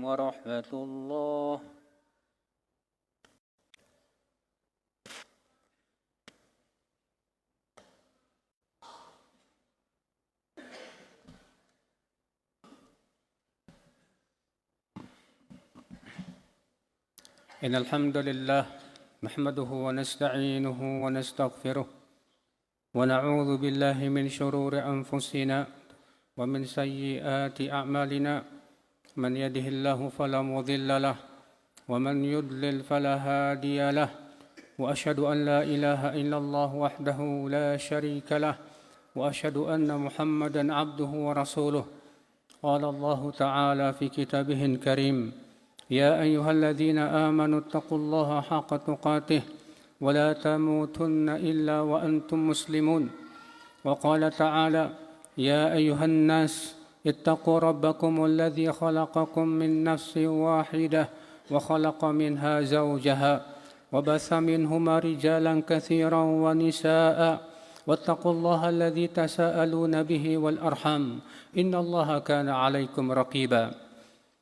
ورحمة الله. إن الحمد لله نحمده ونستعينه ونستغفره ونعوذ بالله من شرور أنفسنا ومن سيئات أعمالنا من يهده الله فلا مضل له ومن يضلل فلا هادي له وأشهد أن لا إله إلا الله وحده لا شريك له وأشهد أن محمدا عبده ورسوله. قال الله تعالى في كتابه الكريم: يا أيها الذين آمنوا اتقوا الله حق تقاته ولا تموتن إلا وأنتم مسلمون. وقال تعالى: يا أيها الناس اتقوا ربكم الذي خلقكم من نفس واحدة وخلق منها زوجها وبث منهما رجالا كثيرا ونساء واتقوا الله الذي تساءلون به والأرحام إن الله كان عليكم رقيبا.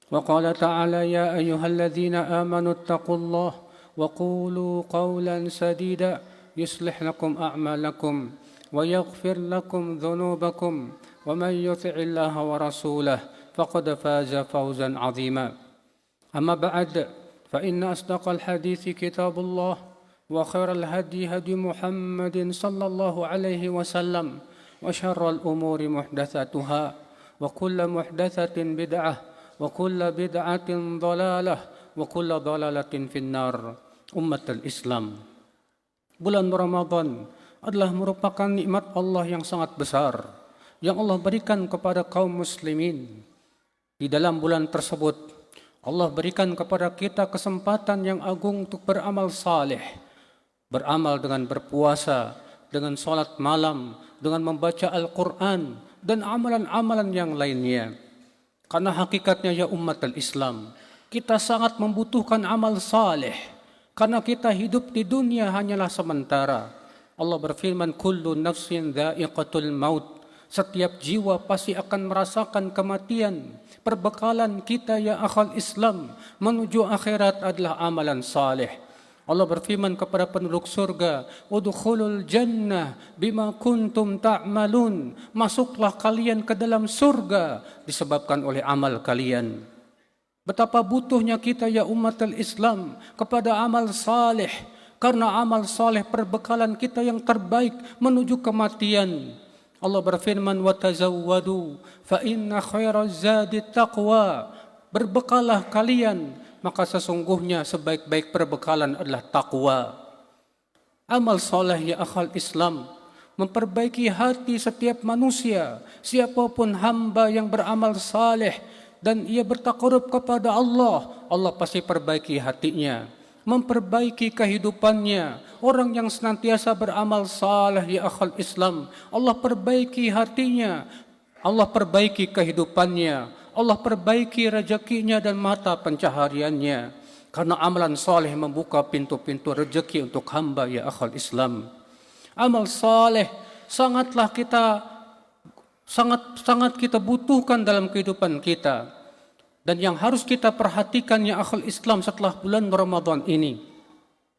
وقال تعالى: يا أيها الذين آمنوا اتقوا الله وقولوا قولا سديدا يصلح لكم أعمالكم ويغفر لكم ذنوبكم ومن يطع الله ورسوله فقد فاز فوزا عظيما. أما بعد، فإن أصدق الحديث كتاب الله وخير الهدي هدي محمد صلى الله عليه وسلم وشر الأمور محدثاتها وكل محدثة بدعة وكل بدعة ضلالة وكل ضلالة في النار. Ummatul Islam, bulan Ramadan adalah merupakan nikmat Allah yang sangat besar yang Allah berikan kepada kaum muslimin. Di dalam bulan tersebut Allah berikan kepada kita kesempatan yang agung untuk beramal saleh, beramal dengan berpuasa, dengan salat malam, dengan membaca Al-Quran dan amalan-amalan yang lainnya. Karena hakikatnya ya ummatul Islam, kita sangat membutuhkan amal saleh. Karena kita hidup di dunia hanyalah sementara. Allah berfirman, kullu nafsin dha'iqatul maut. Setiap jiwa pasti akan merasakan kematian. Perbekalan kita ya akhal Islam menuju akhirat adalah amalan saleh. Allah berfirman kepada penduduk surga, udkhulul jannah bima kuntum ta'malun. Masuklah kalian ke dalam surga disebabkan oleh amal kalian. Betapa butuhnya kita ya umatul Islam kepada amal saleh, karena amal saleh perbekalan kita yang terbaik menuju kematian. Allah berfirman, wa tazawwadu fa inna khairaz zadi taqwa. Berbekalah kalian, maka sesungguhnya sebaik-baik perbekalan adalah takwa. Amal saleh ya akhal Islam memperbaiki hati setiap manusia. Siapapun hamba yang beramal saleh dan ia bertakarub kepada Allah, Allah pasti perbaiki hatinya, memperbaiki kehidupannya. Orang yang senantiasa beramal saleh ya akhal Islam, Allah perbaiki hatinya, Allah perbaiki kehidupannya, Allah perbaiki rezekinya dan mata pencahariannya. Karena amalan saleh membuka pintu-pintu rezeki untuk hamba ya akhal Islam. Amal saleh sangat kita butuhkan dalam kehidupan kita. Dan yang harus kita perhatikan ya akhul Islam setelah bulan Ramadan ini,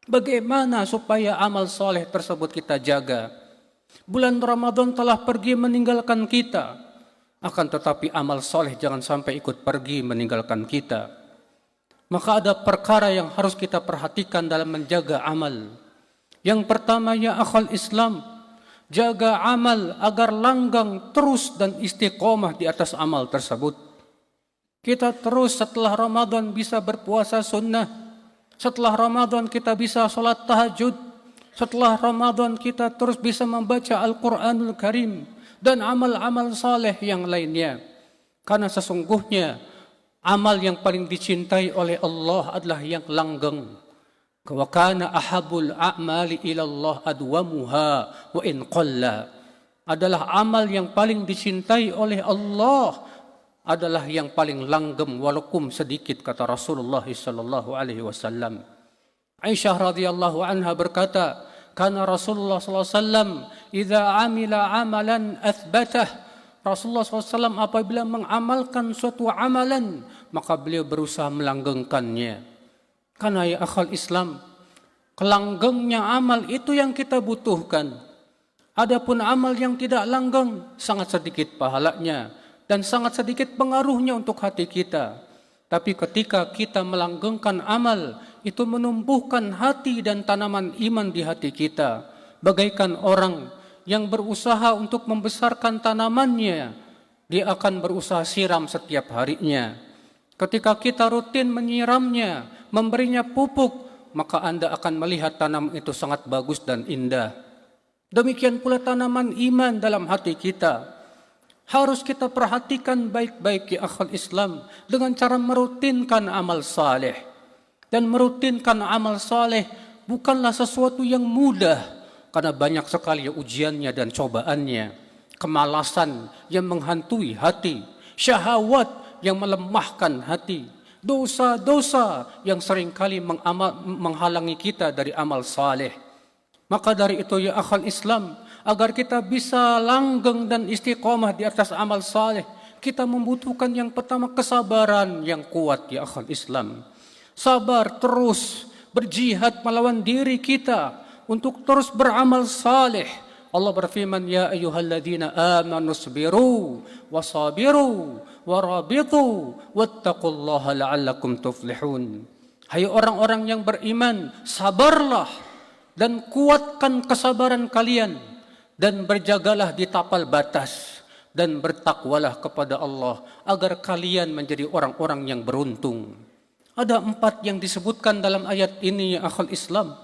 bagaimana supaya amal saleh tersebut kita jaga. Bulan Ramadan telah pergi meninggalkan kita, akan tetapi amal saleh jangan sampai ikut pergi meninggalkan kita. Maka ada perkara yang harus kita perhatikan dalam menjaga amal. Yang pertama ya akhul Islam, jaga amal agar langgang terus dan istiqomah di atas amal tersebut. Kita terus setelah Ramadan bisa berpuasa sunnah. Setelah Ramadan kita bisa sholat tahajud. Setelah Ramadan kita terus bisa membaca Al-Quranul Karim dan amal-amal saleh yang lainnya. Karena sesungguhnya amal yang paling dicintai oleh Allah adalah yang langgeng. Wa kana ahabul a'mali ilallah adwamuha wa in qalla. Adalah amal yang paling dicintai oleh Allah, adalah yang paling langgeng walaupun sedikit, kata Rasulullah sallallahu alaihi wasallam. Aisyah radhiyallahu anha berkata, kana Rasulullah sallallahu alaihi wasallam idza amila amalan athbatah Rasulullah SAW apabila mengamalkan suatu amalan, maka beliau berusaha melanggengkannya. Karena ya akhal Islam, kelanggengnya amal itu yang kita butuhkan. Adapun amal yang tidak langgeng, sangat sedikit pahalanya dan sangat sedikit pengaruhnya untuk hati kita. Tapi ketika kita melanggengkan amal, itu menumbuhkan hati dan tanaman iman di hati kita. Bagaikan orang yang berusaha untuk membesarkan tanamannya, dia akan berusaha siram setiap harinya. Ketika kita rutin menyiramnya, memberinya pupuk, maka Anda akan melihat tanaman itu sangat bagus dan indah. Demikian pula tanaman iman dalam hati kita. Harus kita perhatikan baik-baik ya akhwat Islam dengan cara merutinkan amal saleh. Dan merutinkan amal saleh bukanlah sesuatu yang mudah. Karena banyak sekali ujiannya dan cobaannya. Kemalasan yang menghantui hati. Syahwat yang melemahkan hati. Dosa-dosa yang seringkali menghalangi kita dari amal saleh. Maka dari itu ya akhal Islam, agar kita bisa langgeng dan istiqomah di atas amal saleh, kita membutuhkan yang pertama kesabaran yang kuat ya akhal Islam. Sabar terus berjihad melawan diri kita untuk terus beramal saleh. Allah berfirman, ya ayyuhalladzina amanu sabiru wasabiru warabitu wattaqullaha la'allakum tuflihun. Hai orang-orang yang beriman, sabarlah dan kuatkan kesabaran kalian dan berjagalah di tapal batas dan bertakwalah kepada Allah agar kalian menjadi orang-orang yang beruntung. Ada 4 yang disebutkan dalam ayat ini ya akhal Islam.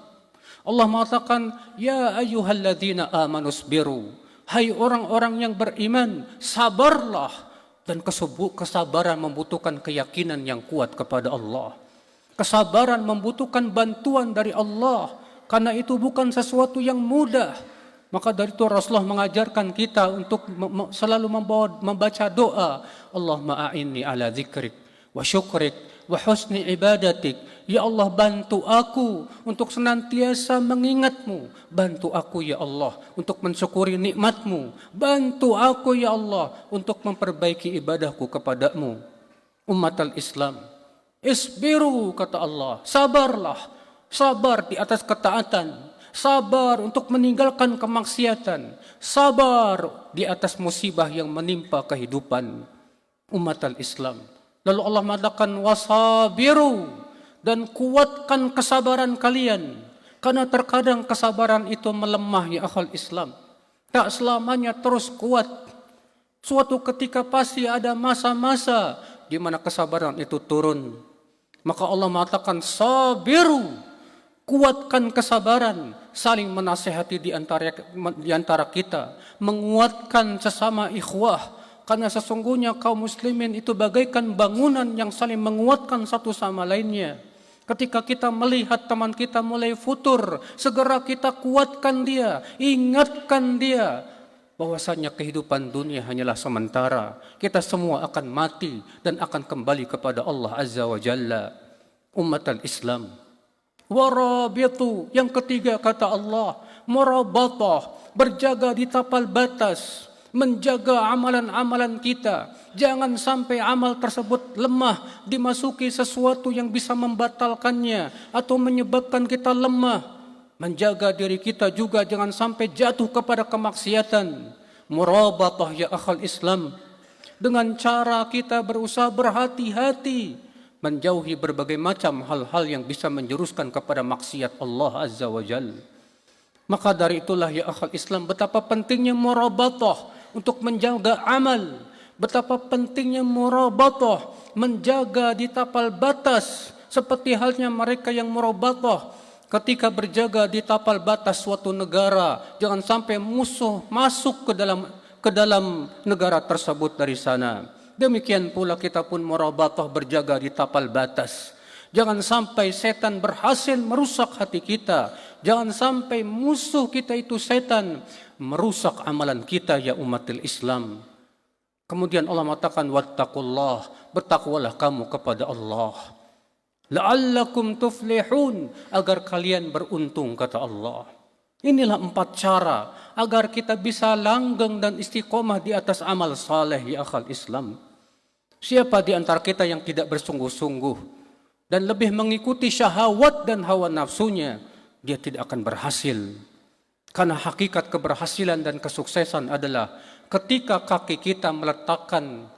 Allah mengatakan, ya ayyuhalladzina amanu sabiru. Hai orang-orang yang beriman, sabarlah. Dan kesabaran membutuhkan keyakinan yang kuat kepada Allah. Kesabaran membutuhkan bantuan dari Allah. Karena itu bukan sesuatu yang mudah. Maka dari itu Rasulullah mengajarkan kita untuk selalu membaca doa. Allahumma a'inni ala dzikrik wa syukrik wa husni ibadatik. Ya Allah, bantu aku untuk senantiasa mengingatmu. Bantu aku ya Allah untuk mensyukuri nikmatmu. Bantu aku ya Allah untuk memperbaiki ibadahku kepadamu. Ummatal Islam, isbiru kata Allah, sabarlah. Sabar di atas ketaatan. Sabar untuk meninggalkan kemaksiatan. Sabar di atas musibah yang menimpa kehidupan ummatal Islam. Lalu Allah mengatakan wasabiru, dan kuatkan kesabaran kalian. Karena terkadang kesabaran itu melemah ya akhal Islam. Tak selamanya terus kuat. Suatu ketika pasti ada masa-masa di mana kesabaran itu turun. Maka Allah mengatakan sabiru, kuatkan kesabaran, saling menasihati di antara kita, menguatkan sesama ikhwah. Karena sesungguhnya kaum muslimin itu bagaikan bangunan yang saling menguatkan satu sama lainnya. Ketika kita melihat teman kita mulai futur, segera kita kuatkan dia, ingatkan dia bahwasanya kehidupan dunia hanyalah sementara. Kita semua akan mati dan akan kembali kepada Allah Azza wa Jalla. Ummatal Islam, warabitu, yang ketiga kata Allah, murabatah, berjaga di tapal batas, menjaga amalan-amalan kita. Jangan sampai amal tersebut lemah, dimasuki sesuatu yang bisa membatalkannya atau menyebabkan kita lemah. Menjaga diri kita juga jangan sampai jatuh kepada kemaksiatan. Murabatah ya akhal Islam, dengan cara kita berusaha berhati-hati menjauhi berbagai macam hal-hal yang bisa menjuruskan kepada maksiat Allah Azza wa Jalla. Maka dari itulah ya akhal Islam, betapa pentingnya murabatah untuk menjaga amal. Betapa pentingnya murabatah, menjaga di tapal batas. Seperti halnya mereka yang murabatah ketika berjaga di tapal batas suatu negara. Jangan sampai musuh masuk ke dalam negara tersebut dari sana. Demikian pula kita pun murabatah, berjaga di tapal batas. Jangan sampai setan berhasil merusak hati kita. Jangan sampai musuh kita itu setan merusak amalan kita ya umatil Islam. Kemudian Allah mengatakan wattaqullah, bertakwalah kamu kepada Allah. La'allakum tuflihun, agar kalian beruntung kata Allah. Inilah 4 cara agar kita bisa langgeng dan istiqomah di atas amal saleh ya akhal Islam. Siapa di antara kita yang tidak bersungguh-sungguh dan lebih mengikuti syahwat dan hawa nafsunya, dia tidak akan berhasil. Karena hakikat keberhasilan dan kesuksesan adalah ketika kaki kita meletakkan,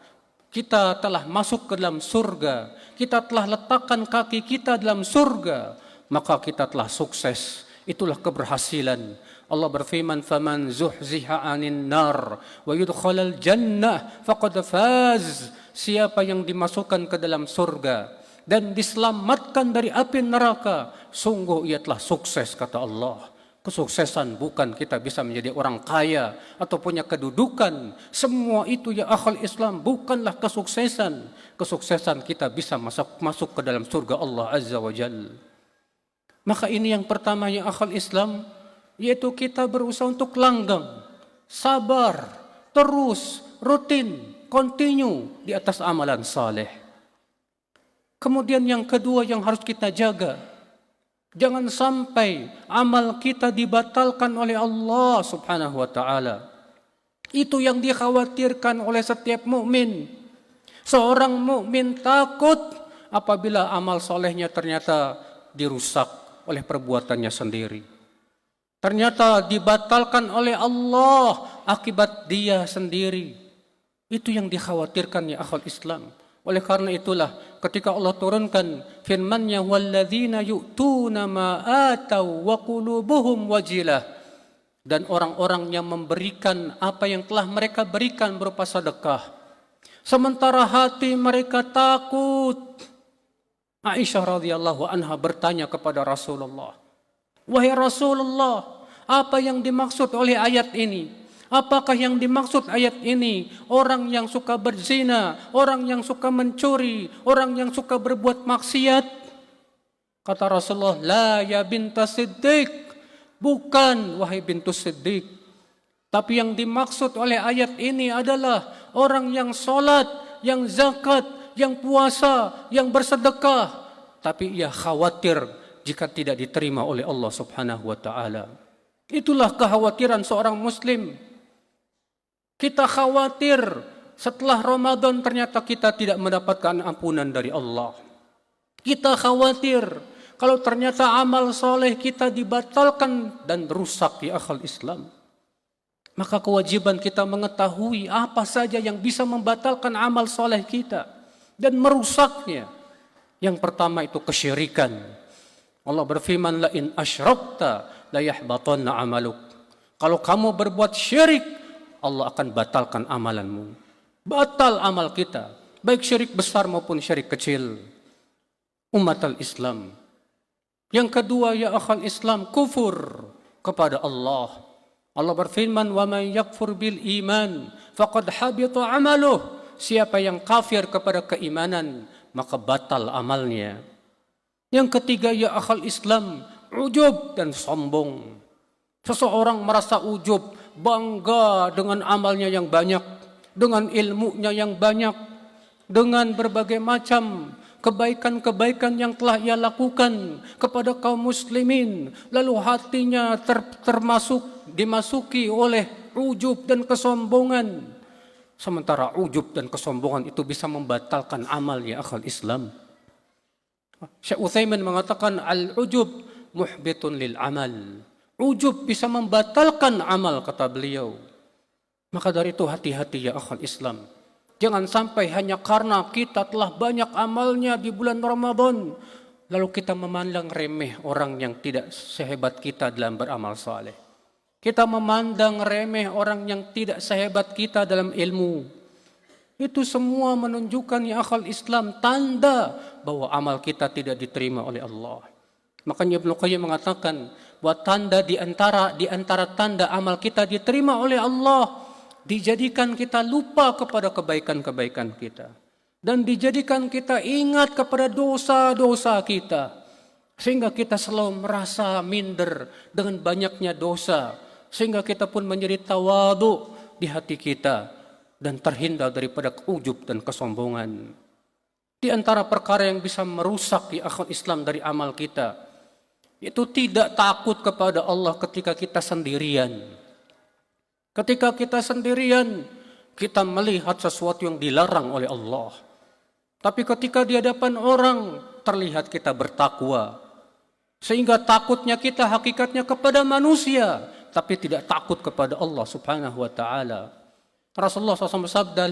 kita telah masuk ke dalam surga, kita telah letakkan kaki kita dalam surga, maka kita telah sukses. Itulah keberhasilan. Allah berfirman, "Faman zuhziha 'anil nar wa yudkhalal jannah faqad faz." Siapa yang dimasukkan ke dalam surga dan diselamatkan dari api neraka, sungguh ia telah sukses, kata Allah. Kesuksesan bukan kita bisa menjadi orang kaya atau punya kedudukan. Semua itu ya akhal Islam bukanlah kesuksesan. Kesuksesan kita bisa masuk ke dalam surga Allah Azza wa Jalla. Maka ini yang pertama ya akhal Islam, yaitu kita berusaha untuk langgeng, sabar, terus, rutin, continue di atas amalan saleh. Kemudian yang kedua yang harus kita jaga, jangan sampai amal kita dibatalkan oleh Allah Subhanahu wa taala. Itu yang dikhawatirkan oleh setiap mukmin. Seorang mukmin takut apabila amal solehnya ternyata dirusak oleh perbuatannya sendiri. Ternyata dibatalkan oleh Allah akibat dia sendiri. Itu yang dikhawatirkan ya akhwat Islam. Oleh karena itulah ketika Allah turunkan firman-Nya, "Walladzina yu'tuna ma atau wa qulubuhum wajilah." Dan orang-orang yang memberikan apa yang telah mereka berikan berupa sedekah, sementara hati mereka takut. Aisyah radhiyallahu anha bertanya kepada Rasulullah, "Wahai Rasulullah, apa yang dimaksud oleh ayat ini? Apakah yang dimaksud ayat ini orang yang suka berzina, orang yang suka mencuri, orang yang suka berbuat maksiat?" Kata Rasulullah, "La ya bintas Siddiq." Bukan, wahai bintus Siddiq. Tapi yang dimaksud oleh ayat ini adalah orang yang sholat, yang zakat, yang puasa, yang bersedekah, tapi ia khawatir jika tidak diterima oleh Allah Subhanahu wa taala. Itulah kekhawatiran seorang muslim. Kita khawatir setelah Ramadan ternyata kita tidak mendapatkan ampunan dari Allah. Kita khawatir kalau ternyata amal soleh kita dibatalkan dan rusak ya akhal Islam. Maka kewajiban kita mengetahui apa saja yang bisa membatalkan amal soleh kita dan merusaknya. Yang pertama itu kesyirikan. Allah berfirman, "La in asyrakta la yahbatanna amaluk." Kalau kamu berbuat syirik, Allah akan batalkan amalanmu. Batal amal kita, baik syirik besar maupun syirik kecil. Umat al-Islam. Yang kedua ya akhal Islam, kufur kepada Allah. Allah berfirman, "Wa man yakfur bil iman faqad habita amaluh." Siapa yang kafir kepada keimanan, maka batal amalnya. Yang ketiga ya akhal Islam, ujub dan sombong. Seseorang merasa ujub, bangga dengan amalnya yang banyak, dengan ilmunya yang banyak, dengan berbagai macam kebaikan-kebaikan yang telah ia lakukan kepada kaum muslimin, lalu hatinya dimasuki oleh ujub dan kesombongan. Sementara ujub dan kesombongan itu bisa membatalkan amal ya akhal Islam. Syekh Utsaimin mengatakan al-ujub muhbitun lil amal. Ujub bisa membatalkan amal, kata beliau. Maka dari itu hati-hati ya akhal Islam. Jangan sampai hanya karena kita telah banyak amalnya di bulan Ramadan, lalu kita memandang remeh orang yang tidak sehebat kita dalam beramal saleh. Kita memandang remeh orang yang tidak sehebat kita dalam ilmu. Itu semua menunjukkan ya akhal Islam tanda bahwa amal kita tidak diterima oleh Allah. Makanya Ibnu Qayyim mengatakan bahwa tanda di antara tanda amal kita diterima oleh Allah, dijadikan kita lupa kepada kebaikan-kebaikan kita, dan dijadikan kita ingat kepada dosa-dosa kita, sehingga kita selalu merasa minder dengan banyaknya dosa, sehingga kita pun menjadi tawadhu di hati kita dan terhindar daripada ujub dan kesombongan. Di antara perkara yang bisa merusak di akhir Islam dari amal kita, Itu tidak takut kepada Allah ketika kita sendirian. Ketika kita sendirian, kita melihat sesuatu yang dilarang oleh Allah. Tapi ketika di hadapan orang, terlihat kita bertakwa. Sehingga takutnya kita hakikatnya kepada manusia, tapi tidak takut kepada Allah subhanahu wa ta'ala. Rasulullah SAW bersabda,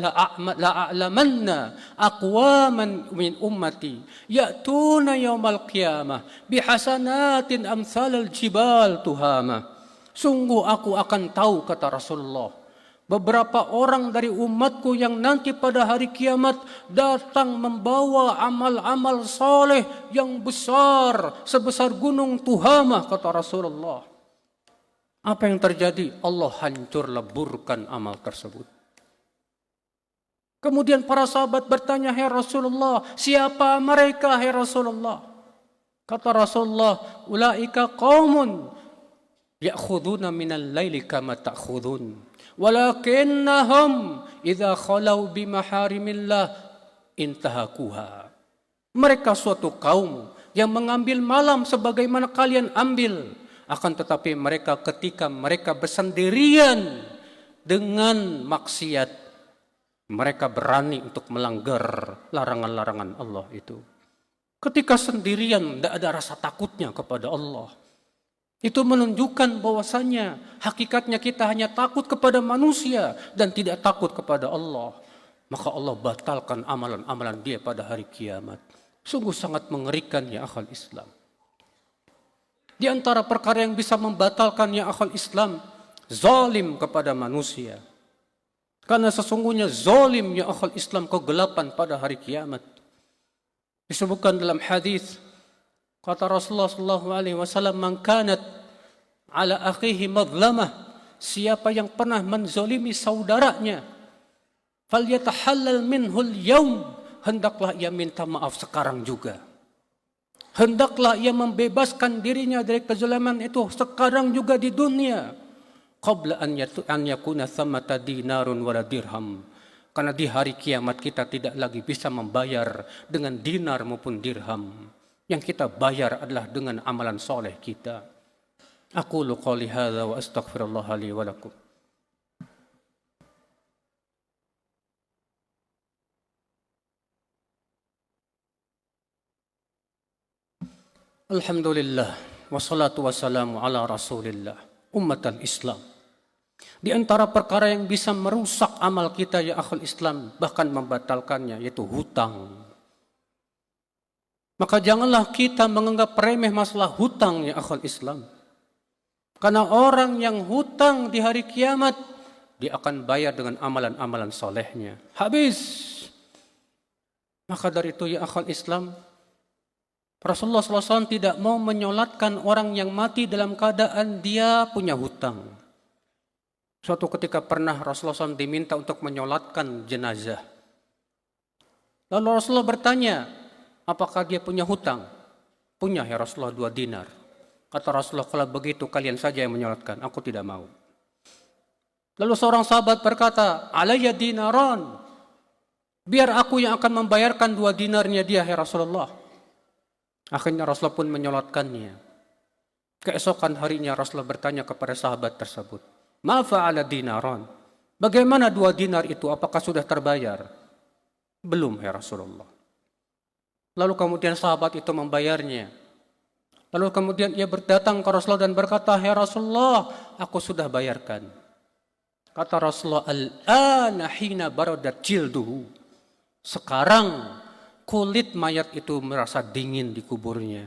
la a'lamanna aqwaman min ummati ya'tuna yawmal qiyamah bihasanatin amsalal jibal tuhama. Sungguh aku akan tahu, kata Rasulullah, beberapa orang dari umatku yang nanti pada hari kiamat datang membawa amal-amal soleh yang besar sebesar gunung Tuhamah, kata Rasulullah. Apa yang terjadi? Allah hancur leburkan amal tersebut. Kemudian para sahabat bertanya, "Hai Rasulullah, siapa mereka, hai Rasulullah?" Kata Rasulullah, "Ulaika qaumun ya'khuduna minal laili kama ta'khudun, walakinnahum idza khalau bimaharimillah intahakuha." Mereka suatu kaum yang mengambil malam sebagaimana kalian ambil. Akan tetapi mereka ketika mereka bersendirian dengan maksiat, mereka berani untuk melanggar larangan-larangan Allah itu. Ketika sendirian, tidak ada rasa takutnya kepada Allah. Itu menunjukkan bahwasanya hakikatnya kita hanya takut kepada manusia dan tidak takut kepada Allah. Maka Allah batalkan amalan-amalan dia pada hari kiamat. Sungguh sangat mengerikan ya akhal Islam. Di antara perkara yang bisa membatalkan ya akhal Islam, zalim kepada manusia. Karena sesungguhnya zalim ya akhal Islam kegelapan pada hari kiamat. Disebutkan dalam hadis, kata Rasulullah SAW, "Man kanat ala akhihi madlamah," siapa yang pernah menzalimi saudaranya, "falyatahallal minhul yaum," hendaklah ia minta maaf sekarang juga. Hendaklah ia membebaskan dirinya dari kezaliman itu sekarang juga di dunia. Qabla an yakuna thamata dinarun wala dirham. Karena di hari kiamat kita tidak lagi bisa membayar dengan dinar maupun dirham. Yang kita bayar adalah dengan amalan soleh kita. Aqulu qouli hadza wa astaghfirullah li wa lakum. Alhamdulillah, wassalatu wassalamu ala rasulillah, ummatan Islam. Di antara perkara yang bisa merusak amal kita ya akhul Islam, bahkan membatalkannya, yaitu hutang. Maka janganlah kita menganggap remeh masalah hutang ya akhul Islam. Karena orang yang hutang di hari kiamat, dia akan bayar dengan amalan-amalan solehnya. Habis. Maka dari itu ya akhul Islam, Rasulullah SAW tidak mau menyolatkan orang yang mati dalam keadaan dia punya hutang. Suatu ketika pernah Rasulullah SAW diminta untuk menyolatkan jenazah. Lalu Rasulullah bertanya, apakah dia punya hutang? Punya ya Rasulullah 2 dinar. Kata Rasulullah, kalau begitu kalian saja yang menyolatkan, aku tidak mau. Lalu seorang sahabat berkata, alayya dinaran. Biar aku yang akan membayarkan 2 dinarnya dia ya Rasulullah. Akhirnya Rasulullah pun menyolatkannya. Keesokan harinya Rasulullah bertanya kepada sahabat tersebut, ma fa'ala dinaran? Bagaimana 2 dinar itu? Apakah sudah terbayar? Belum ya Rasulullah. Lalu kemudian sahabat itu membayarnya. Lalu kemudian ia berdatang ke Rasulullah dan berkata, ya Rasulullah, aku sudah bayarkan. Kata Rasulullah, al-ana hina baradat jilduhu. Sekarang kulit mayat itu merasa dingin di kuburnya.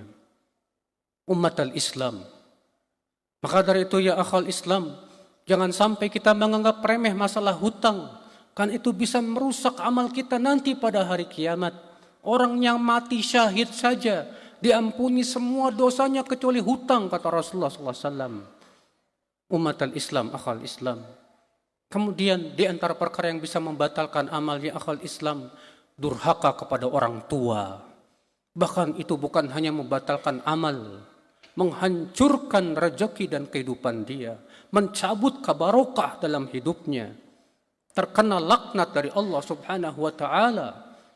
Umat al-Islam. Maka dari itu ya akhal Islam, jangan sampai kita menganggap remeh masalah hutang. Kan itu bisa merusak amal kita nanti pada hari kiamat. Orang yang mati syahid saja diampuni semua dosanya kecuali hutang, kata Rasulullah SAW. Umat al-Islam, akhal Islam. Kemudian di antara perkara yang bisa membatalkan amal ya akhal Islam, durhaka kepada orang tua. Bahkan itu bukan hanya membatalkan amal, menghancurkan rezeki dan kehidupan dia, mencabut kabarokah dalam hidupnya, terkena laknat dari Allah Subhanahu wa taala.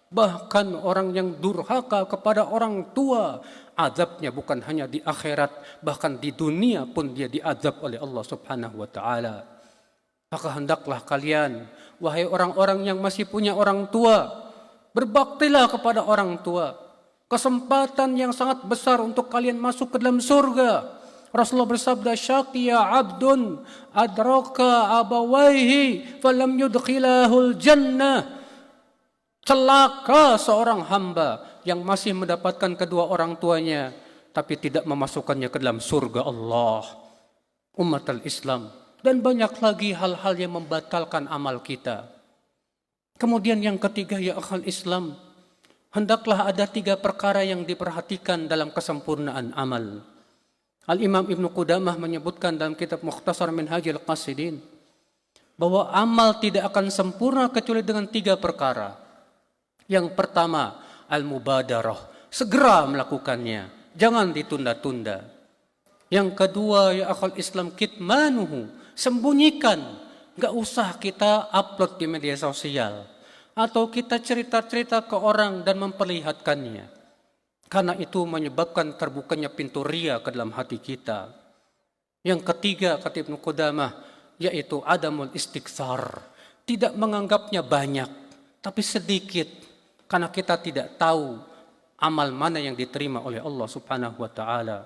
Bahkan orang yang durhaka kepada orang tua, azabnya bukan hanya di akhirat, bahkan di dunia pun dia diazab oleh Allah Subhanahu wa taala. Maka hendaklah kalian, wahai orang-orang yang masih punya orang tua, berbaktilah kepada orang tua. Kesempatan yang sangat besar untuk kalian masuk ke dalam surga. Rasulullah bersabda, syaqiya abdun adraka abawaihi falam yudkhilahul jannah. Celaka seorang hamba yang masih mendapatkan kedua orang tuanya tapi tidak memasukkannya ke dalam surga Allah. Umat al-Islam. Dan banyak lagi hal-hal yang membatalkan amal kita. Kemudian yang ketiga, ya akhal Islam, hendaklah ada 3 perkara yang diperhatikan dalam kesempurnaan amal. Al-Imam Ibn Qudamah menyebutkan dalam kitab Mukhtasar Minhajil Qasidin bahwa amal tidak akan sempurna kecuali dengan 3 perkara. Yang pertama, al-mubadarah, segera melakukannya, jangan ditunda-tunda. Yang kedua, ya akhal Islam, kitmanuhu, sembunyikan, gak usah kita upload di media sosial atau kita cerita-cerita ke orang dan memperlihatkannya, karena itu menyebabkan terbukanya pintu ria ke dalam hati kita. Yang ketiga, kata Ibnu Qudamah, yaitu adamul istiktsar, tidak menganggapnya banyak tapi sedikit, karena kita tidak tahu amal mana yang diterima oleh Allah Subhanahu wa taala.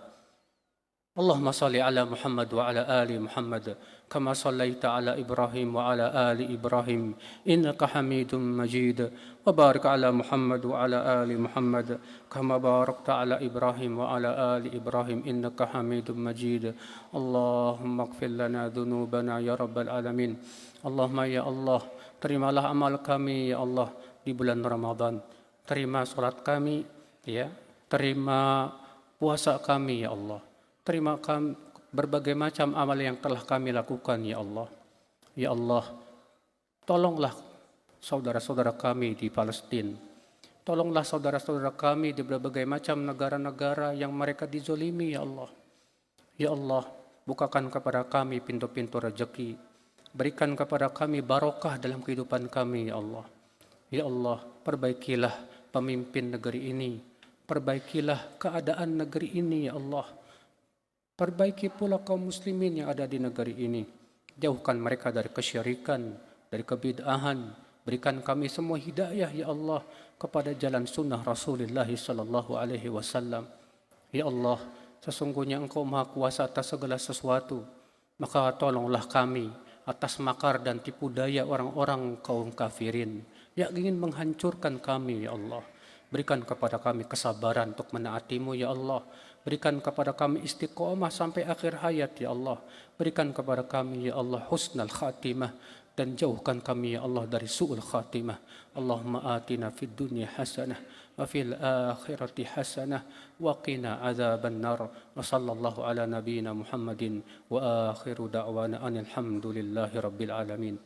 Allahumma salli ala Muhammad wa ala ali Muhammad kama sallaita ala Ibrahim wa ala ali Ibrahim innaka Hamidum Majid, wa barik ala Muhammad wa ala ali Muhammad kama barakta ala Ibrahim wa ala ali Ibrahim innaka Hamidum Majid. Allahumma ighfir lana dhunubana ya rabbal alamin. Allahumma ya Allah, terimalah amal kami ya Allah di bulan Ramadan. Terima salat kami ya, terima puasa kami ya Allah. Terima kami berbagai macam amal yang telah kami lakukan ya Allah. Ya Allah, tolonglah saudara-saudara kami di Palestina. Tolonglah saudara-saudara kami di berbagai macam negara-negara yang mereka dizolimi ya Allah. Ya Allah, bukakan kepada kami pintu-pintu rezeki. Berikan kepada kami barokah dalam kehidupan kami ya Allah. Ya Allah, perbaikilah pemimpin negeri ini. Perbaikilah keadaan negeri ini ya Allah. Perbaiki pula kaum muslimin yang ada di negeri ini. Jauhkan mereka dari kesyirikan, dari kebid'ahan. Berikan kami semua hidayah ya Allah kepada jalan sunnah Rasulullah sallallahu alaihi wasallam. Ya Allah, sesungguhnya Engkau Maha Kuasa atas segala sesuatu. Maka tolonglah kami atas makar dan tipu daya orang-orang kaum kafirin yang ingin menghancurkan kami ya Allah. Berikan kepada kami kesabaran untuk menaati-Mu ya Allah. Berikan kepada kami istiqomah sampai akhir hayat ya Allah. Berikan kepada kami ya Allah husnal khatimah, dan jauhkan kami ya Allah dari su'ul khatimah. Allahumma atina fid dunya hasanah wa fil akhirati hasanah wa qina adzaban nar. Wa sallallahu ala nabiyyina Muhammadin wa akhiru da'wana alhamdulillahi rabbil alamin.